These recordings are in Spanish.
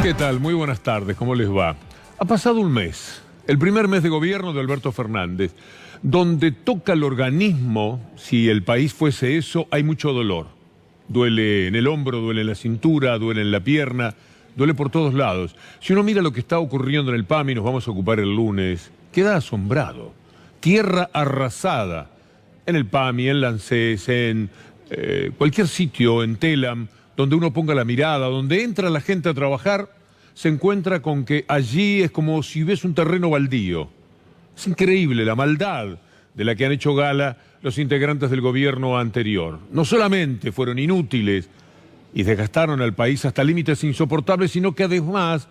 ¿Qué tal? Muy buenas tardes, ¿cómo les va? Ha pasado un mes, el primer mes de gobierno de Alberto Fernández, donde toca el organismo, si el país fuese eso, hay mucho dolor. Duele en el hombro, duele en la cintura, duele en la pierna, duele por todos lados. Si uno mira lo que está ocurriendo en el PAMI, nos vamos a ocupar el lunes, queda asombrado. Tierra arrasada en el PAMI, en Lancés, en cualquier sitio, en Telam, donde uno ponga la mirada, donde entra la gente a trabajar, se encuentra con que allí es como si hubiese un terreno baldío. Es increíble la maldad de la que han hecho gala los integrantes del gobierno anterior. No solamente fueron inútiles y desgastaron al país hasta límites insoportables, sino que además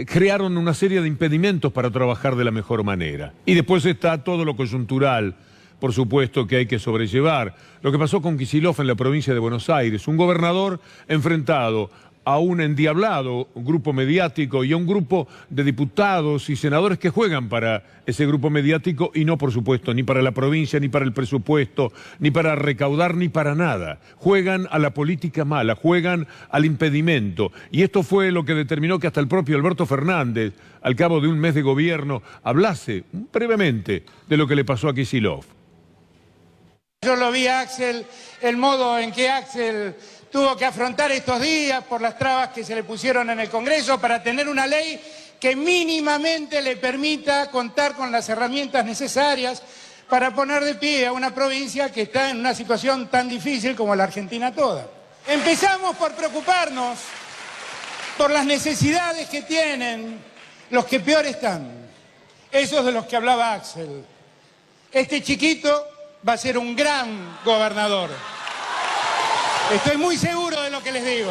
crearon una serie de impedimentos para trabajar de la mejor manera. Y después está todo lo coyuntural, por supuesto, que hay que sobrellevar. Lo que pasó con Kicillof en la provincia de Buenos Aires, un gobernador enfrentado a un endiablado grupo mediático y a un grupo de diputados y senadores que juegan para ese grupo mediático y no, por supuesto, ni para la provincia, ni para el presupuesto, ni para recaudar, ni para nada. Juegan a la política mala, juegan al impedimento. Y esto fue lo que determinó que hasta el propio Alberto Fernández, al cabo de un mes de gobierno, hablase brevemente de lo que le pasó a Kicillof. Yo lo vi a Axel, el modo en que Axel tuvo que afrontar estos días por las trabas que se le pusieron en el Congreso para tener una ley que mínimamente le permita contar con las herramientas necesarias para poner de pie a una provincia que está en una situación tan difícil como la Argentina toda. Empezamos por preocuparnos por las necesidades que tienen los que peor están, esos de los que hablaba Axel. Este chiquito va a ser un gran gobernador. Estoy muy seguro de lo que les digo.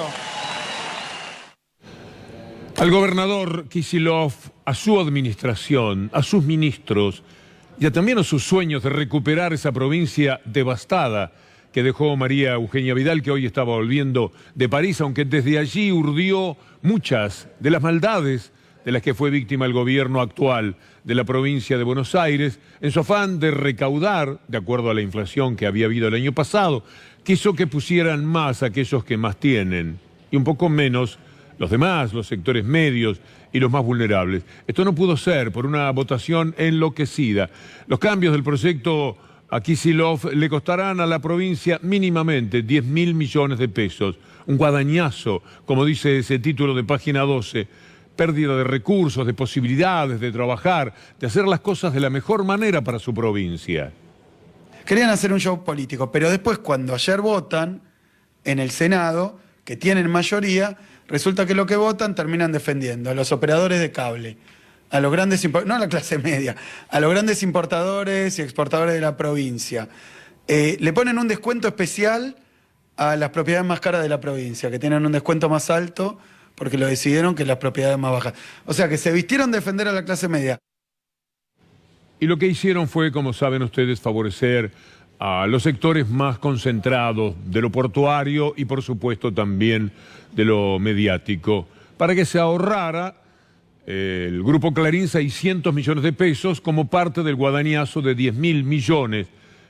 Al gobernador Kicillof, a su administración, a sus ministros y también a sus sueños de recuperar esa provincia devastada que dejó María Eugenia Vidal, que hoy estaba volviendo de París, aunque desde allí urdió muchas de las maldades de las que fue víctima el gobierno actual de la provincia de Buenos Aires, en su afán de recaudar, de acuerdo a la inflación que había habido el año pasado, quiso que pusieran más aquellos que más tienen y un poco menos los demás, los sectores medios y los más vulnerables. Esto no pudo ser por una votación enloquecida. Los cambios del proyecto a Kicillof le costarán a la provincia mínimamente 10.000 millones de pesos. Un guadañazo, como dice ese título de página 12, pérdida de recursos, de posibilidades de trabajar, de hacer las cosas de la mejor manera para su provincia. Querían hacer un show político, pero después cuando ayer votan en el Senado, que tienen mayoría, resulta que lo que votan terminan defendiendo a los operadores de cable, a los grandes, no a la clase media, a los grandes importadores y exportadores de la provincia. Le ponen un descuento especial a las propiedades más caras de la provincia, que tienen un descuento más alto porque lo decidieron que las propiedades más bajas. O sea que se vistieron de defender a la clase media. Y lo que hicieron fue, como saben ustedes, favorecer a los sectores más concentrados de lo portuario y por supuesto también de lo mediático, para que se ahorrara el Grupo Clarín 600 millones de pesos como parte del guadañazo de 10.000 millones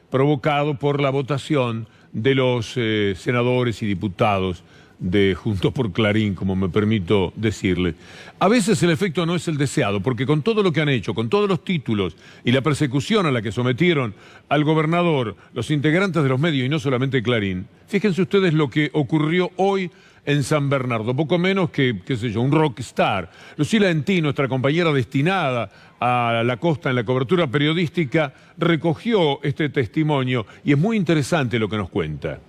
provocado por la votación de los senadores y diputados de Juntos por Clarín, como me permito decirle. A veces el efecto no es el deseado, porque con todo lo que han hecho, con todos los títulos y la persecución a la que sometieron al gobernador, los integrantes de los medios y no solamente Clarín, fíjense ustedes lo que ocurrió hoy en San Bernardo, poco menos que, qué sé yo, un rockstar. Lucila Entí, nuestra compañera destinada a la costa en la cobertura periodística, recogió este testimonio y es muy interesante lo que nos cuenta.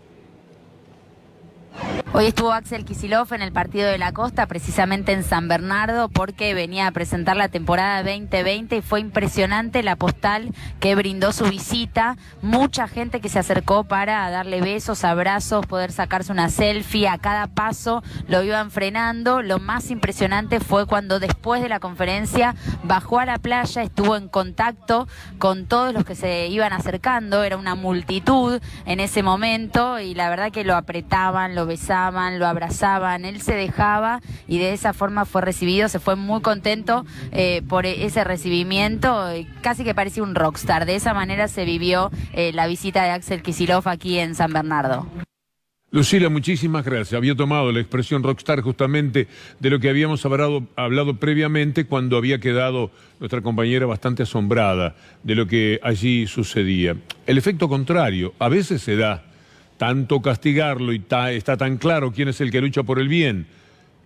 Hoy estuvo Axel Kicillof en el partido de la costa, precisamente en San Bernardo, porque venía a presentar la temporada 2020 y fue impresionante la postal que brindó su visita. Mucha gente que se acercó para darle besos, abrazos, poder sacarse una selfie. A cada paso lo iban frenando. Lo más impresionante fue cuando después de la conferencia bajó a la playa, estuvo en contacto con todos los que se iban acercando. Era una multitud en ese momento y la verdad que lo apretaban, lo besaban, lo abrazaban, él se dejaba y de esa forma fue recibido, se fue muy contento por ese recibimiento, casi que parecía un rockstar. De esa manera se vivió la visita de Axel Kicillof aquí en San Bernardo. Lucila, muchísimas gracias. Había tomado la expresión rockstar justamente de lo que habíamos hablado previamente, cuando había quedado nuestra compañera bastante asombrada de lo que allí sucedía. El efecto contrario a veces se da. Tanto castigarlo y está tan claro quién es el que lucha por el bien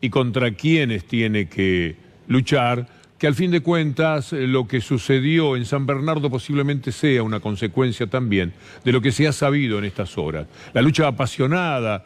y contra quiénes tiene que luchar, que al fin de cuentas lo que sucedió en San Bernardo posiblemente sea una consecuencia también de lo que se ha sabido en estas horas. La lucha apasionada,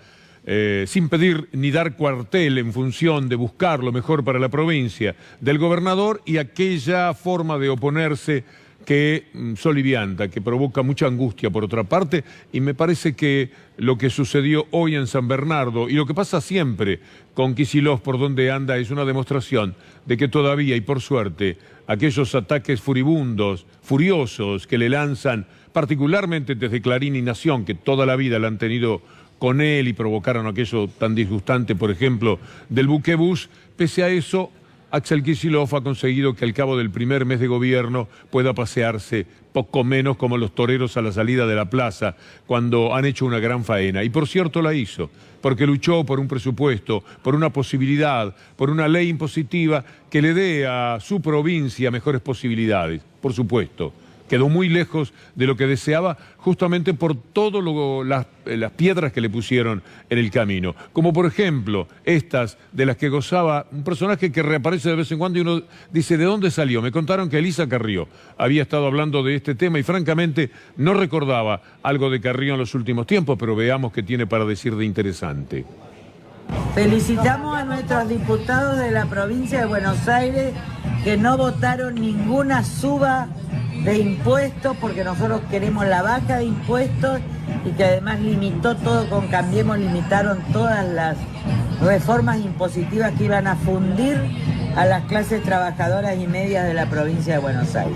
sin pedir ni dar cuartel en función de buscar lo mejor para la provincia del gobernador, y aquella forma de oponerse que solivianta, que provoca mucha angustia por otra parte, y me parece que lo que sucedió hoy en San Bernardo y lo que pasa siempre con Kicillof por donde anda es una demostración de que todavía, y por suerte, aquellos ataques furibundos, furiosos que le lanzan particularmente desde Clarín y Nación, que toda la vida la han tenido con él y provocaron aquello tan disgustante, por ejemplo, del buquebús, pese a eso, Axel Kicillof ha conseguido que al cabo del primer mes de gobierno pueda pasearse poco menos como los toreros a la salida de la plaza cuando han hecho una gran faena. Y por cierto la hizo, porque luchó por un presupuesto, por una posibilidad, por una ley impositiva que le dé a su provincia mejores posibilidades, por supuesto. Quedó muy lejos de lo que deseaba, justamente por todas las piedras que le pusieron en el camino. Como por ejemplo, estas de las que gozaba un personaje que reaparece de vez en cuando y uno dice, ¿de dónde salió? Me contaron que Elisa Carrió había estado hablando de este tema y francamente no recordaba algo de Carrió en los últimos tiempos, pero veamos qué tiene para decir de interesante. Felicitamos a nuestros diputados de la provincia de Buenos Aires que no votaron ninguna suba de impuestos, porque nosotros queremos la baja de impuestos, y que además limitó todo con Cambiemos, limitaron todas las reformas impositivas que iban a fundir a las clases trabajadoras y medias de la provincia de Buenos Aires.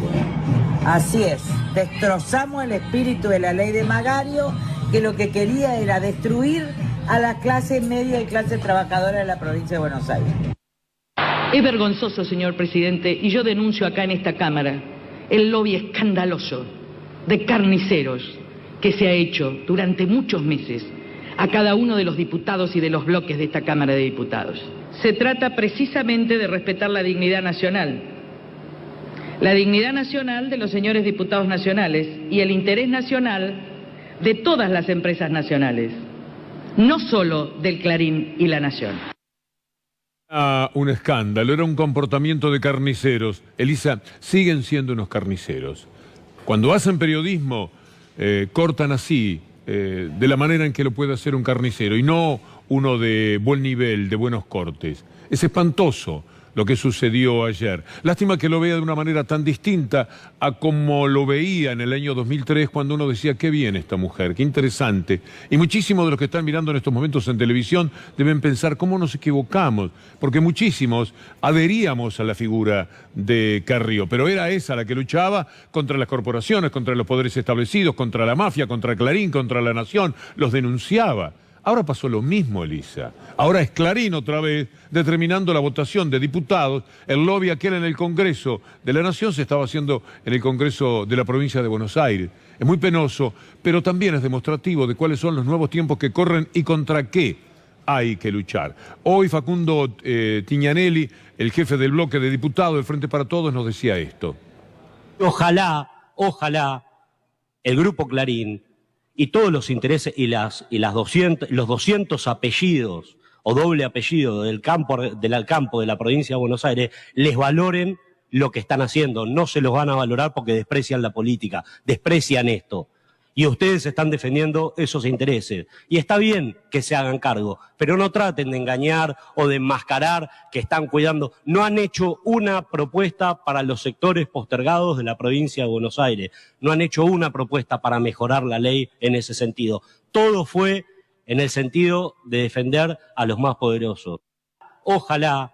Así es, destrozamos el espíritu de la ley de Magario, que lo que quería era destruir a la clase media y clase trabajadora de la provincia de Buenos Aires. Es vergonzoso, señor presidente, y yo denuncio acá en esta Cámara el lobby escandaloso de carniceros que se ha hecho durante muchos meses a cada uno de los diputados y de los bloques de esta Cámara de Diputados. Se trata precisamente de respetar la dignidad nacional de los señores diputados nacionales y el interés nacional de todas las empresas nacionales, no solo del Clarín y La Nación. Un escándalo, era un comportamiento de carniceros. Elisa, siguen siendo unos carniceros. Cuando hacen periodismo, cortan así, de la manera en que lo puede hacer un carnicero, y no uno de buen nivel, de buenos cortes. Es espantoso lo que sucedió ayer. Lástima que lo vea de una manera tan distinta a como lo veía en el año 2003, cuando uno decía, qué bien esta mujer, qué interesante. Y muchísimos de los que están mirando en estos momentos en televisión deben pensar, ¿cómo nos equivocamos? Porque muchísimos adheríamos a la figura de Carrió, pero era esa la que luchaba contra las corporaciones, contra los poderes establecidos, contra la mafia, contra Clarín, contra La Nación, los denunciaba. Ahora pasó lo mismo, Elisa. Ahora es Clarín otra vez determinando la votación de diputados. El lobby aquel en el Congreso de la Nación se estaba haciendo en el Congreso de la provincia de Buenos Aires. Es muy penoso, pero también es demostrativo de cuáles son los nuevos tiempos que corren y contra qué hay que luchar. Hoy Facundo Tignanelli, el jefe del bloque de diputados del Frente para Todos, nos decía esto. Ojalá el Grupo Clarín y todos los intereses y los 200 apellidos o doble apellido del campo de la provincia de Buenos Aires les valoren lo que están haciendo. No se los van a valorar porque desprecian la política, desprecian esto. Y ustedes están defendiendo esos intereses. Y está bien que se hagan cargo, pero no traten de engañar o de enmascarar que están cuidando. No han hecho una propuesta para los sectores postergados de la provincia de Buenos Aires. No han hecho una propuesta para mejorar la ley en ese sentido. Todo fue en el sentido de defender a los más poderosos. Ojalá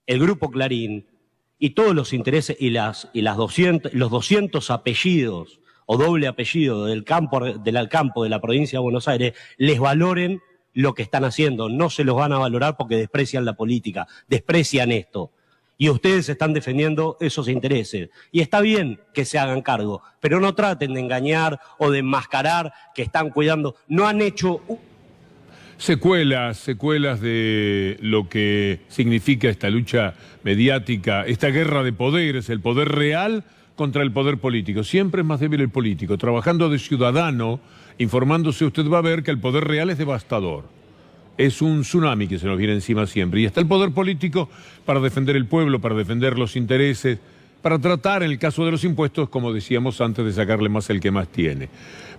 el Grupo Clarín y todos los intereses y los 200 apellidos o doble apellido del campo de la provincia de Buenos Aires les valoren lo que están haciendo. No se los van a valorar porque desprecian la política, desprecian esto. Y ustedes están defendiendo esos intereses. Y está bien que se hagan cargo, pero no traten de engañar o de enmascarar que están cuidando. No han hecho... secuelas de lo que significa esta lucha mediática, esta guerra de poderes, el poder real contra el poder político. Siempre es más débil el político. Trabajando de ciudadano, informándose, usted va a ver que el poder real es devastador. Es un tsunami que se nos viene encima siempre. Y está el poder político para defender el pueblo, para defender los intereses, para tratar, en el caso de los impuestos, como decíamos antes, de sacarle más al que más tiene.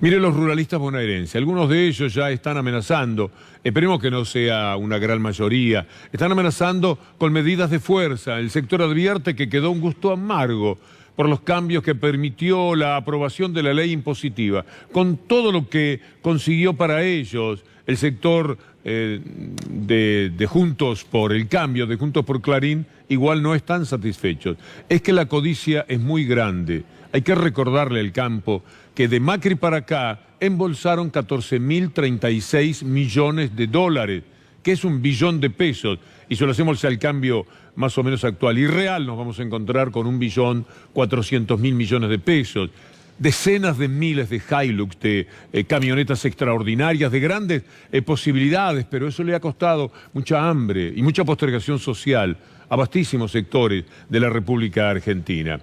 Mire los ruralistas bonaerenses, algunos de ellos ya están amenazando, esperemos que no sea una gran mayoría, están amenazando con medidas de fuerza. El sector advierte que quedó un gusto amargo por los cambios que permitió la aprobación de la ley impositiva, con todo lo que consiguió para ellos el sector de Juntos por el Cambio, de Juntos por Clarín, igual no están satisfechos. Es que la codicia es muy grande. Hay que recordarle al campo que de Macri para acá embolsaron 14.036 millones de dólares, que es 1 billón de pesos, y si lo hacemos al cambio más o menos actual y real, nos vamos a encontrar con 1.400.000 millones de pesos. Decenas de miles de Hilux, de camionetas extraordinarias, de grandes posibilidades, pero eso le ha costado mucha hambre y mucha postergación social a vastísimos sectores de la República Argentina.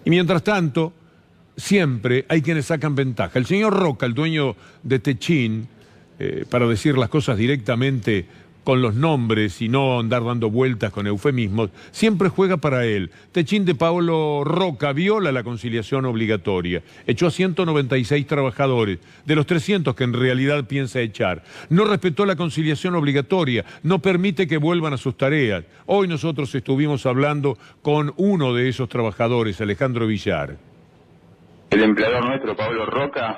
Y mientras tanto, siempre hay quienes sacan ventaja. El señor Roca, el dueño de Techin, para decir las cosas directamente con los nombres y no andar dando vueltas con eufemismos, siempre juega para él. Techin de Paolo Roca viola la conciliación obligatoria. Echó a 196 trabajadores, de los 300 que en realidad piensa echar. No respetó la conciliación obligatoria, no permite que vuelvan a sus tareas. Hoy nosotros estuvimos hablando con uno de esos trabajadores, Alejandro Villar. El empleador nuestro, Paolo Roca,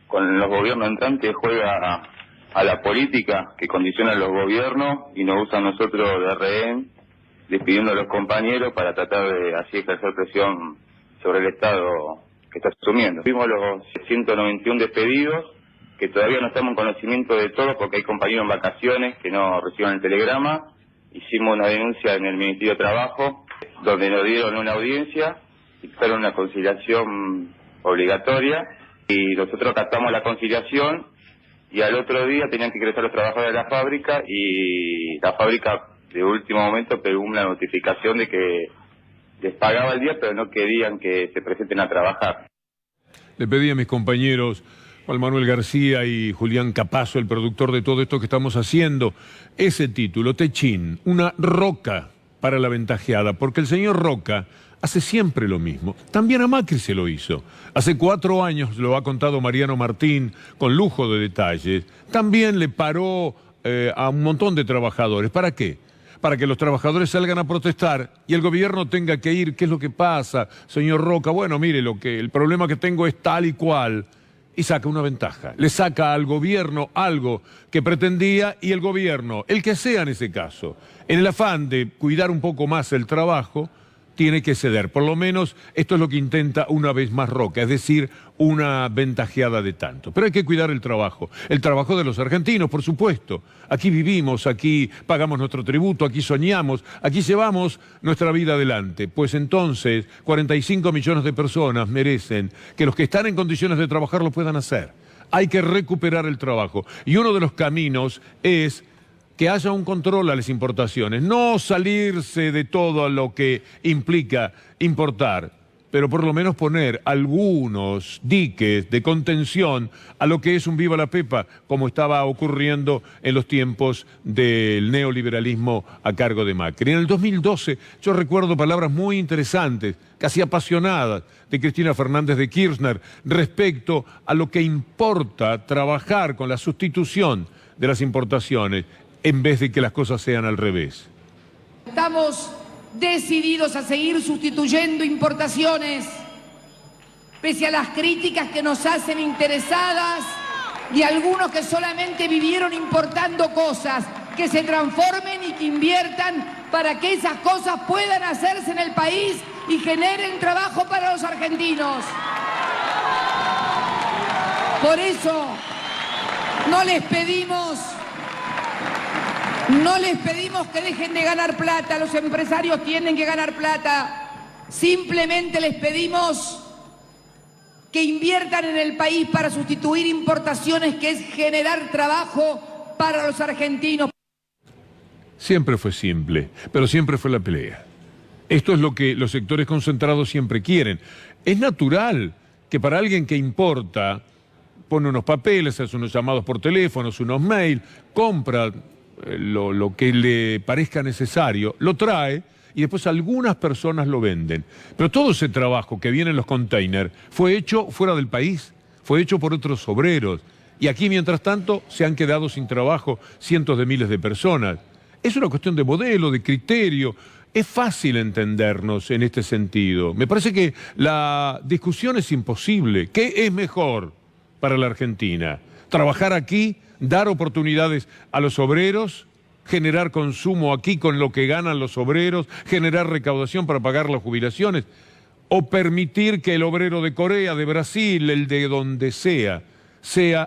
con los gobiernos entrantes juega a la política que condiciona a los gobiernos y nos usa a nosotros de rehén, despidiendo a los compañeros para tratar de así ejercer presión sobre el Estado que está asumiendo. Vimos los 191 despedidos, que todavía no estamos en conocimiento de todos porque hay compañeros en vacaciones que no reciben el telegrama. Hicimos una denuncia en el Ministerio de Trabajo, donde nos dieron una audiencia y fueron una conciliación obligatoria, y nosotros acatamos la conciliación. Y al otro día tenían que ingresar los trabajadores de la fábrica y la fábrica de último momento pegó una notificación de que les pagaba el día, pero no querían que se presenten a trabajar. Le pedí a mis compañeros Juan Manuel García y Julián Capazo, el productor de todo esto que estamos haciendo, ese título, Techin, una roca para la ventajeada, porque el señor Roca hace siempre lo mismo. También a Macri se lo hizo. Hace 4 años, lo ha contado Mariano Martín con lujo de detalles, también le paró a un montón de trabajadores. ¿Para qué? Para que los trabajadores salgan a protestar y el gobierno tenga que ir. ¿Qué es lo que pasa, señor Roca? Bueno, mire, el problema que tengo es tal y cual. Y saca una ventaja. Le saca al gobierno algo que pretendía y el gobierno, el que sea en ese caso, en el afán de cuidar un poco más el trabajo, tiene que ceder. Por lo menos esto es lo que intenta una vez más Roca, es decir, una ventajeada de tanto. Pero hay que cuidar el trabajo de los argentinos, por supuesto. Aquí vivimos, aquí pagamos nuestro tributo, aquí soñamos, aquí llevamos nuestra vida adelante. Pues entonces 45 millones de personas merecen que los que están en condiciones de trabajar lo puedan hacer. Hay que recuperar el trabajo. Y uno de los caminos es que haya un control a las importaciones, no salirse de todo lo que implica importar, pero por lo menos poner algunos diques de contención a lo que es un viva la pepa, como estaba ocurriendo en los tiempos del neoliberalismo a cargo de Macri. En el 2012 yo recuerdo palabras muy interesantes, casi apasionadas, de Cristina Fernández de Kirchner respecto a lo que importa trabajar con la sustitución de las importaciones, en vez de que las cosas sean al revés. Estamos decididos a seguir sustituyendo importaciones, pese a las críticas que nos hacen interesadas y algunos que solamente vivieron importando cosas, que se transformen y que inviertan para que esas cosas puedan hacerse en el país y generen trabajo para los argentinos. Por eso no les pedimos que dejen de ganar plata, los empresarios tienen que ganar plata. Simplemente les pedimos que inviertan en el país para sustituir importaciones, que es generar trabajo para los argentinos. Siempre fue simple, pero siempre fue la pelea. Esto es lo que los sectores concentrados siempre quieren. Es natural que para alguien que importa, pone unos papeles, hace unos llamados por teléfono, unos mails, compra lo que le parezca necesario, lo trae y después algunas personas lo venden. Pero todo ese trabajo que viene en los containers fue hecho fuera del país, fue hecho por otros obreros. Y aquí, mientras tanto, se han quedado sin trabajo cientos de miles de personas. Es una cuestión de modelo, de criterio. Es fácil entendernos en este sentido. Me parece que la discusión es imposible. ¿Qué es mejor para la Argentina? ¿Trabajar aquí, dar oportunidades a los obreros, generar consumo aquí con lo que ganan los obreros, generar recaudación para pagar las jubilaciones? ¿O permitir que el obrero de Corea, de Brasil, el de donde sea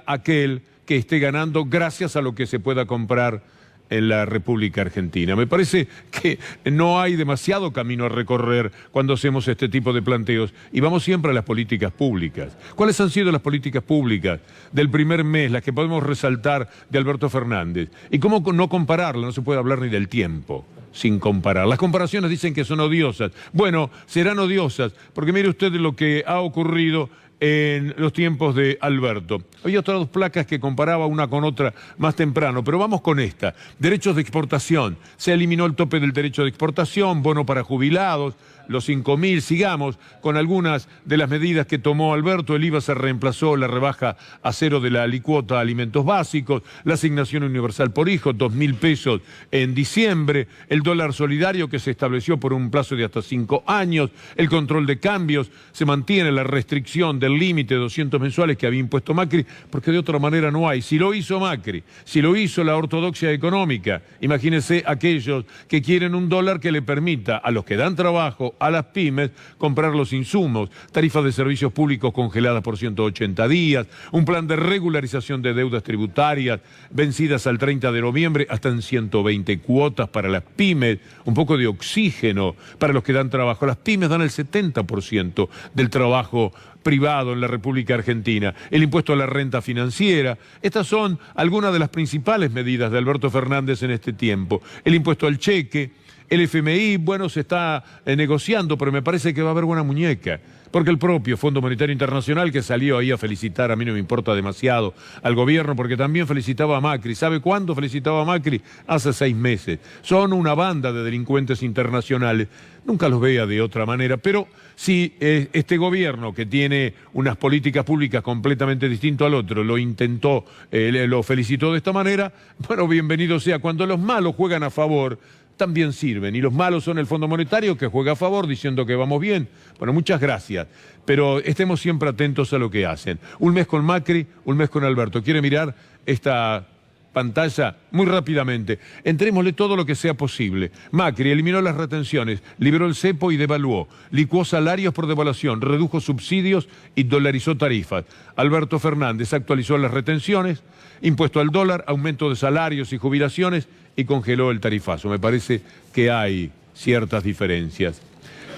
aquel que esté ganando gracias a lo que se pueda comprar en la República Argentina? Me parece que no hay demasiado camino a recorrer cuando hacemos este tipo de planteos y vamos siempre a las políticas públicas. ¿Cuáles han sido las políticas públicas del primer mes, las que podemos resaltar de Alberto Fernández? ¿Y cómo no compararla? No se puede hablar ni del tiempo sin comparar. Las comparaciones dicen que son odiosas. Bueno, serán odiosas porque mire usted lo que ha ocurrido en los tiempos de Alberto. Había otras dos placas que comparaba una con otra más temprano, pero vamos con esta. Derechos de exportación. Se eliminó el tope del derecho de exportación, bono para jubilados, los 5.000, sigamos con algunas de las medidas que tomó Alberto. El IVA se reemplazó, la rebaja a 0 de la alicuota a alimentos básicos, la asignación universal por hijo, 2.000 pesos en diciembre, el dólar solidario que se estableció por un plazo de hasta 5 años, el control de cambios, se mantiene la restricción del límite de 200 mensuales que había impuesto Macri, porque de otra manera no hay. Si lo hizo Macri, si lo hizo la ortodoxia económica, imagínense aquellos que quieren un dólar que le permita a los que dan trabajo, a las pymes, comprar los insumos, tarifas de servicios públicos congeladas por 180 días, un plan de regularización de deudas tributarias vencidas al 30 de noviembre hasta en 120 cuotas para las pymes, un poco de oxígeno para los que dan trabajo. Las pymes dan el 70% del trabajo privado en la República Argentina, el impuesto a la renta financiera. Estas son algunas de las principales medidas de Alberto Fernández en este tiempo. El impuesto al cheque, el FMI, bueno, se está negociando, pero me parece que va a haber buena muñeca, porque el propio Fondo Monetario Internacional, que salió ahí a felicitar, a mí no me importa demasiado, al gobierno, porque también felicitaba a Macri. ¿Sabe cuándo felicitaba a Macri? Hace 6 meses. Son una banda de delincuentes internacionales. Nunca los vea de otra manera, pero si este gobierno, que tiene unas políticas públicas completamente distintas al otro, lo intentó, lo felicitó de esta manera, bueno, bienvenido sea. Cuando los malos juegan a favor, también sirven, y los malos son el Fondo Monetario, que juega a favor diciendo que vamos bien. Bueno, muchas gracias, pero estemos siempre atentos a lo que hacen. Un mes con Macri, un mes con Alberto. ¿Quiere mirar esta pantalla? Muy rápidamente, entrémosle todo lo que sea posible. Macri eliminó las retenciones, liberó el cepo y devaluó, licuó salarios por devaluación, redujo subsidios y dolarizó tarifas. Alberto Fernández actualizó las retenciones, impuesto al dólar, aumento de salarios y jubilaciones y congeló el tarifazo. Me parece que hay ciertas diferencias.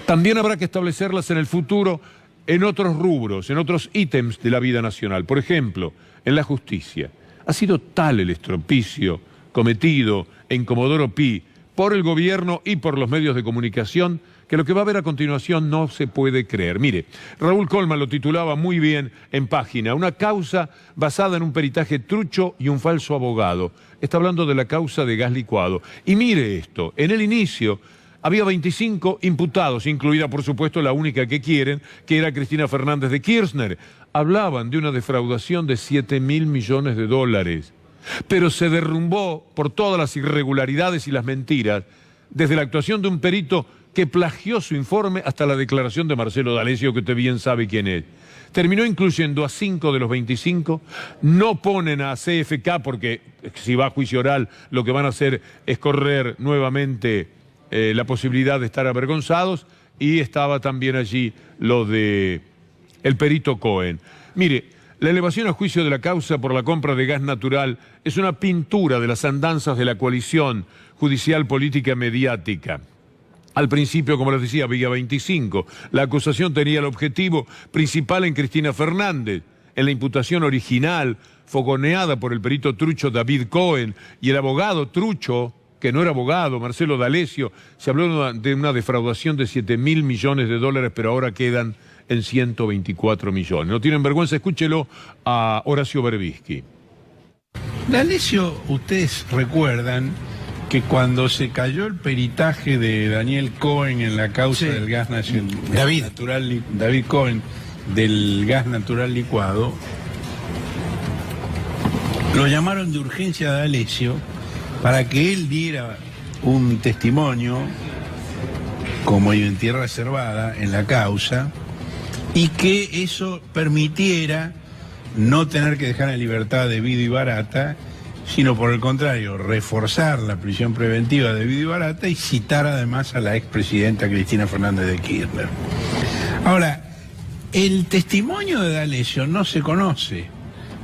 También habrá que establecerlas en el futuro en otros rubros, en otros ítems de la vida nacional. Por ejemplo, en la justicia. Ha sido tal el estropicio cometido en Comodoro Pi por el gobierno y por los medios de comunicación que lo que va a haber a continuación no se puede creer. Mire, Raúl Colman lo titulaba muy bien en Página, una causa basada en un peritaje trucho y un falso abogado. Está hablando de la causa de gas licuado. Y mire esto, en el inicio había 25 imputados, incluida por supuesto la única que quieren, que era Cristina Fernández de Kirchner. Hablaban de una defraudación de 7.000 millones de dólares. Pero se derrumbó por todas las irregularidades y las mentiras, desde la actuación de un perito que plagió su informe hasta la declaración de Marcelo D'Alessio, que usted bien sabe quién es. Terminó incluyendo a 5 de los 25, no ponen a CFK porque si va a juicio oral lo que van a hacer es correr nuevamente la posibilidad de estar avergonzados, y estaba también allí lo de el perito Cohen. Mire, la elevación a juicio de la causa por la compra de gas natural es una pintura de las andanzas de la coalición judicial, política, mediática. Al principio, como les decía, había 25. La acusación tenía el objetivo principal en Cristina Fernández. en la imputación original, fogoneada por el perito trucho David Cohen y el abogado trucho, que no era abogado, Marcelo D'Alessio, se habló de una defraudación de 7.000 millones de dólares, pero ahora quedan en 124 millones. No tienen vergüenza, escúchelo a Horacio Berbisky. D'Alessio, ustedes recuerdan que cuando se cayó el peritaje de Daniel Cohen en la causa del gas natural, David Cohen, del gas natural licuado, lo llamaron de urgencia a D'Alessio para que él diera un testimonio como identidad reservada en la causa y que eso permitiera no tener que dejar en libertad de Vido y Barata, sino por el contrario, reforzar la prisión preventiva de Vido y Barata y citar además a la expresidenta Cristina Fernández de Kirchner. Ahora, el testimonio de D'Alessio no se conoce.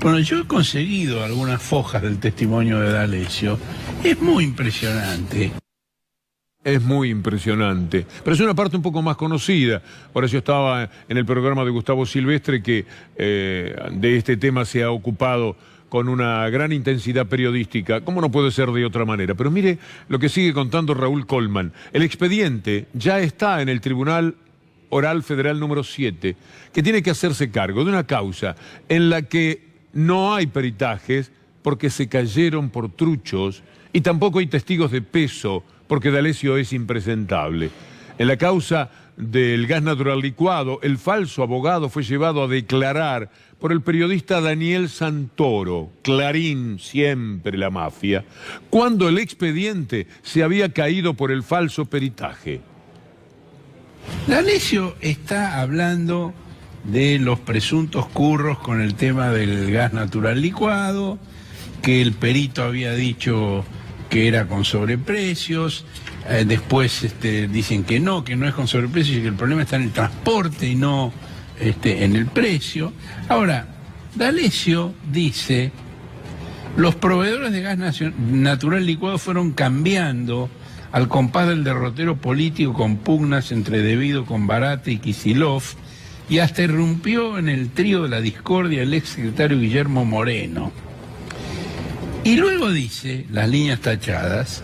Bueno, yo he conseguido algunas fojas del testimonio de D'Alessio. Es muy impresionante. Es muy impresionante, pero es una parte un poco más conocida. Por eso estaba en el programa de Gustavo Silvestre, que de este tema se ha ocupado con una gran intensidad periodística, como no puede ser de otra manera. Pero mire lo que sigue contando Raúl Colman. El expediente ya está en el Tribunal Oral Federal número 7, que tiene que hacerse cargo de una causa en la que no hay peritajes porque se cayeron por truchos y tampoco hay testigos de peso porque D'Alessio es impresentable. En la causa del gas natural licuado, el falso abogado fue llevado a declarar por el periodista Daniel Santoro, Clarín, siempre la mafia, cuando el expediente se había caído por el falso peritaje. D'Alessio está hablando de los presuntos curros con el tema del gas natural licuado, que el perito había dicho que era con sobreprecios, después dicen que no es con sobreprecios y que el problema está en el transporte y no en el precio. Ahora, D'Alessio dice, los proveedores de gas natural licuado fueron cambiando al compás del derrotero político con pugnas entre Devido con Barata y Kicillof, y hasta irrumpió en el trío de la discordia el ex secretario Guillermo Moreno. Y luego dice, las líneas tachadas,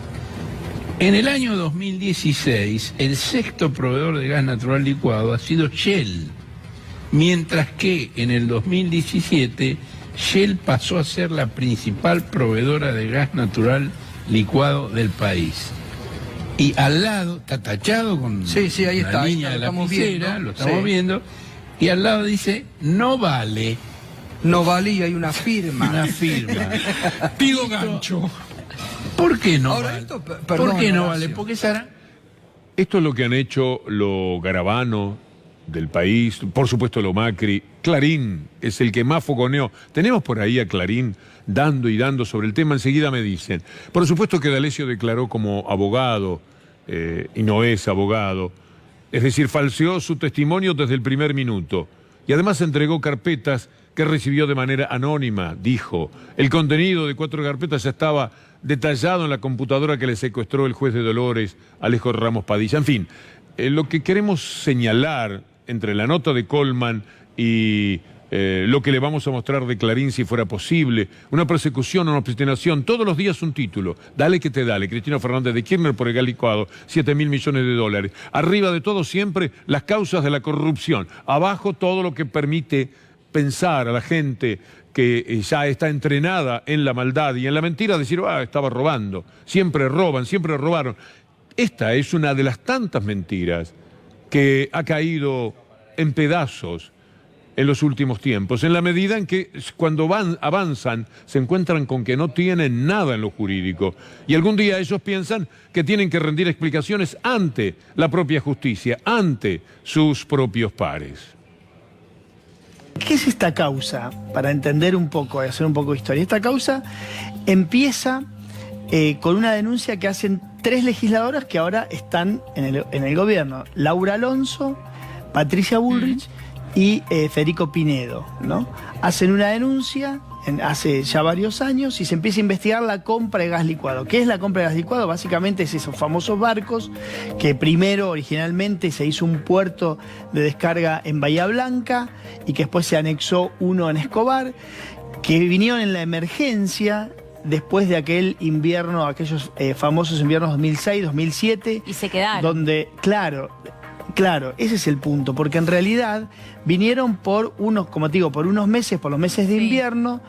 en el año 2016 el sexto proveedor de gas natural licuado ha sido Shell, mientras que en el 2017 Shell pasó a ser la principal proveedora de gas natural licuado del país. Y al lado, está tachado con ahí la está, línea ahí de la estamos lapicera, viendo, lo estamos viendo, y al lado dice, no vale. No vale y hay una firma. Una firma. Pido gancho. ¿Por qué no Ahora, vale? esto, ¿Por qué no vale? Porque Sara... Esto es lo que han hecho lo Garabano del país, por supuesto lo Macri. Clarín es el que más fogoneó. Tenemos por ahí a Clarín dando y dando sobre el tema, enseguida me dicen. Por supuesto que D'Alessio declaró como abogado, y no es abogado, es decir, falseó su testimonio desde el primer minuto. Y además entregó carpetas que recibió de manera anónima, dijo. El contenido de 4 carpetas ya estaba detallado en la computadora que le secuestró el juez de Dolores, Alejo Ramos Padilla. En fin, lo que queremos señalar entre la nota de Colman y lo que le vamos a mostrar de Clarín si fuera posible, una persecución, una obstinación, todos los días un título, dale que te dale, Cristina Fernández de Kirchner por el gas licuado, 7.000 millones de dólares, arriba de todo siempre las causas de la corrupción, abajo todo lo que permite pensar a la gente que ya está entrenada en la maldad y en la mentira, decir, estaba robando, siempre roban, siempre robaron. Esta es una de las tantas mentiras que ha caído en pedazos en los últimos tiempos, en la medida en que cuando avanzan se encuentran con que no tienen nada en lo jurídico y algún día ellos piensan que tienen que rendir explicaciones ante la propia justicia, ante sus propios pares. ¿Qué es esta causa? Para entender un poco, hacer un poco de historia. Esta causa empieza con una denuncia que hacen 3 legisladoras que ahora están en el gobierno. Laura Alonso, Patricia Bullrich y Federico Pinedo, ¿no? Hacen una denuncia hace ya varios años y se empieza a investigar la compra de gas licuado. ¿Qué es la compra de gas licuado? Básicamente es esos famosos barcos que primero originalmente se hizo un puerto de descarga en Bahía Blanca y que después se anexó uno en Escobar, que vinieron en la emergencia después de aquel invierno, aquellos famosos inviernos 2006, 2007. Y se quedaron. Donde, claro, ese es el punto, porque en realidad vinieron por unos, como te digo, por unos meses, por los meses de invierno,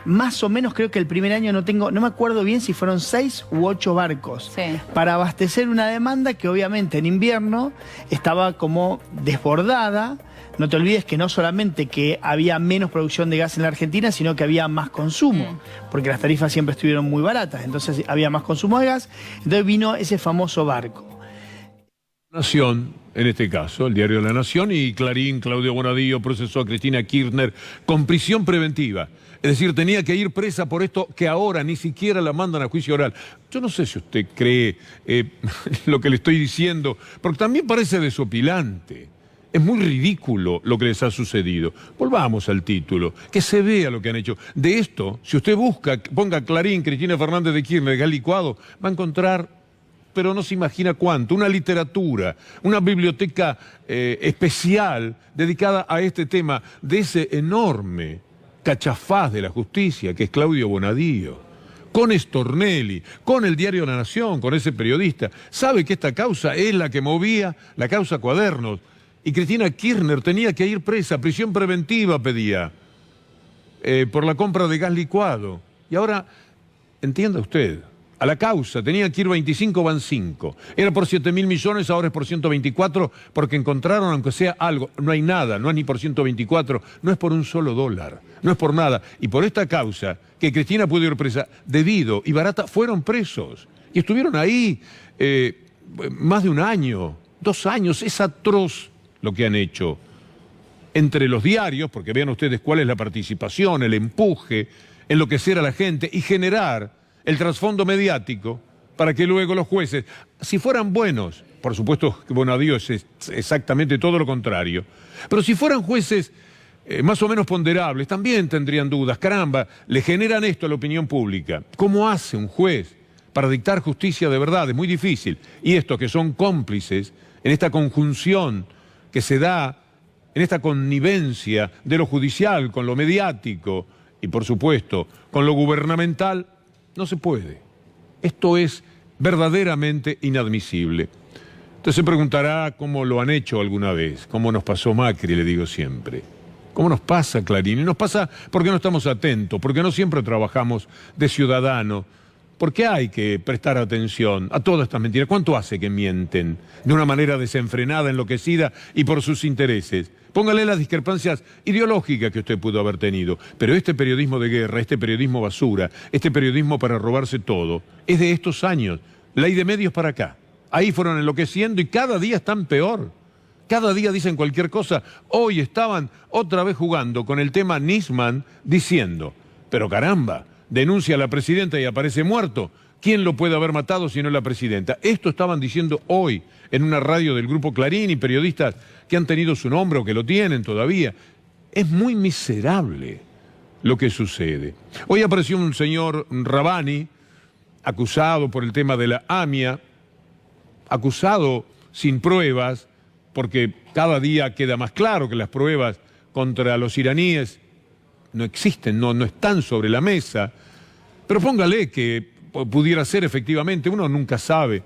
más o menos creo que el primer año no me acuerdo bien si fueron 6 u 8 barcos, para abastecer una demanda que obviamente en invierno estaba como desbordada. No te olvides que no solamente que había menos producción de gas en la Argentina, sino que había más consumo, porque las tarifas siempre estuvieron muy baratas, entonces había más consumo de gas, entonces vino ese famoso barco. Nación, en este caso, el diario La Nación y Clarín, Claudio Bonadío procesó a Cristina Kirchner con prisión preventiva. Es decir, tenía que ir presa por esto que ahora ni siquiera la mandan a juicio oral. Yo no sé si usted cree lo que le estoy diciendo, porque también parece desopilante. Es muy ridículo lo que les ha sucedido. Volvamos al título, que se vea lo que han hecho. De esto, si usted busca, ponga Clarín, Cristina Fernández de Kirchner, gas licuado, va a encontrar, pero no se imagina cuánto, una literatura, una biblioteca especial dedicada a este tema de ese enorme cachafaz de la justicia que es Claudio Bonadío, con Stornelli, con el diario La Nación, con ese periodista. Sabe que esta causa es la que movía la causa Cuadernos y Cristina Kirchner tenía que ir presa, prisión preventiva pedía, por la compra de gas licuado. Y ahora, entienda usted, a la causa tenía que ir 25, van 5. Era por 7.000 millones, ahora es por 124, porque encontraron, aunque sea algo, no hay nada, no es ni por 124, no es por un solo dólar, no es por nada. Y por esta causa, que Cristina pudo ir presa, debido y barata, fueron presos. Y estuvieron ahí más de un año, 2 años, es atroz lo que han hecho. Entre los diarios, porque vean ustedes cuál es la participación, el empuje, enloquecer a la gente y generar el trasfondo mediático para que luego los jueces, si fueran buenos, por supuesto que Bonadío es exactamente todo lo contrario, pero si fueran jueces más o menos ponderables, también tendrían dudas. Caramba, le generan esto a la opinión pública. ¿Cómo hace un juez para dictar justicia de verdad? Es muy difícil. Y estos que son cómplices en esta conjunción que se da, en esta connivencia de lo judicial con lo mediático y por supuesto con lo gubernamental, no se puede. Esto es verdaderamente inadmisible. Usted se preguntará cómo lo han hecho alguna vez, cómo nos pasó Macri, le digo siempre. ¿Cómo nos pasa Clarín? Y nos pasa porque no estamos atentos, porque no siempre trabajamos de ciudadano, porque hay que prestar atención a todas estas mentiras. ¿Cuánto hace que mienten de una manera desenfrenada, enloquecida y por sus intereses? Póngale las discrepancias ideológicas que usted pudo haber tenido, pero este periodismo de guerra, este periodismo basura, este periodismo para robarse todo, es de estos años, ley de medios para acá. Ahí fueron enloqueciendo y cada día están peor. Cada día dicen cualquier cosa. Hoy estaban otra vez jugando con el tema Nisman diciendo, pero caramba, denuncia a la presidenta y aparece muerto. ¿Quién lo puede haber matado si no la presidenta? Esto estaban diciendo hoy en una radio del Grupo Clarín y periodistas que han tenido su nombre o que lo tienen todavía. Es muy miserable lo que sucede. Hoy apareció un señor Rabani, acusado por el tema de la AMIA, acusado sin pruebas, porque cada día queda más claro que las pruebas contra los iraníes no existen, no están sobre la mesa. Pero póngale que pudiera ser efectivamente, uno nunca sabe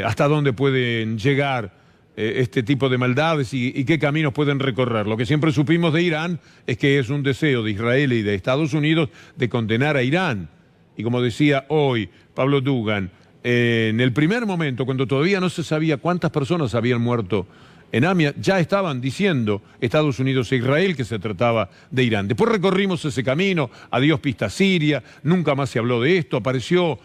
hasta dónde pueden llegar este tipo de maldades y qué caminos pueden recorrer. Lo que siempre supimos de Irán es que es un deseo de Israel y de Estados Unidos de condenar a Irán. Y como decía hoy Pablo Dugan, en el primer momento, cuando todavía no se sabía cuántas personas habían muerto en AMIA, ya estaban diciendo Estados Unidos e Israel que se trataba de Irán. Después recorrimos ese camino, adiós pista siria, nunca más se habló de esto, apareció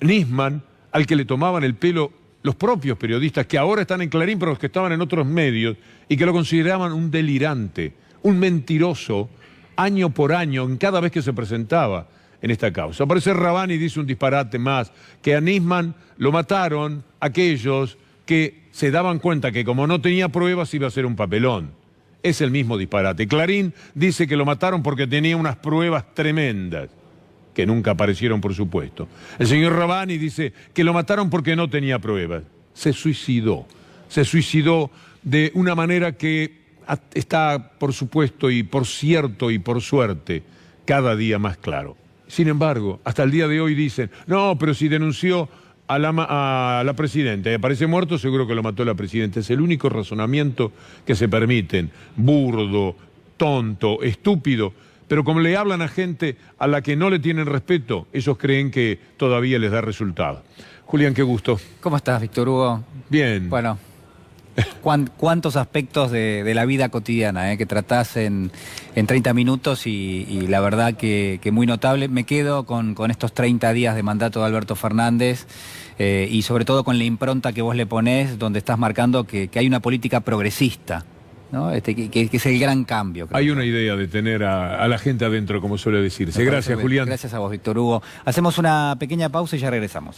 Nisman, al que le tomaban el pelo los propios periodistas que ahora están en Clarín, pero los que estaban en otros medios, y que lo consideraban un delirante, un mentiroso, año por año, en cada vez que se presentaba en esta causa. Aparece Rabani y dice un disparate más, que a Nisman lo mataron aquellos que se daban cuenta que como no tenía pruebas iba a ser un papelón. Es el mismo disparate. Clarín dice que lo mataron porque tenía unas pruebas tremendas, que nunca aparecieron, por supuesto. El señor Rabani dice que lo mataron porque no tenía pruebas. Se suicidó de una manera que está, por supuesto, y por cierto y por suerte, cada día más claro. Sin embargo, hasta el día de hoy dicen, no, pero si denunció a la presidenta y aparece muerto, seguro que lo mató la presidenta. Es el único razonamiento que se permiten. Burdo, tonto, estúpido. Pero como le hablan a gente a la que no le tienen respeto, ellos creen que todavía les da resultado. Julián, qué gusto. ¿Cómo estás, Víctor Hugo? Bien. Bueno, ¿cuántos aspectos de la vida cotidiana que tratás en 30 minutos y la verdad que muy notable? Me quedo con estos 30 días de mandato de Alberto Fernández y sobre todo con la impronta que vos le ponés, donde estás marcando que hay una política progresista, ¿no? Que es el gran cambio. Hay una idea de tener a la gente adentro, como suele decirse. Gracias, Julián. Gracias a vos, Víctor Hugo. Hacemos una pequeña pausa y ya regresamos.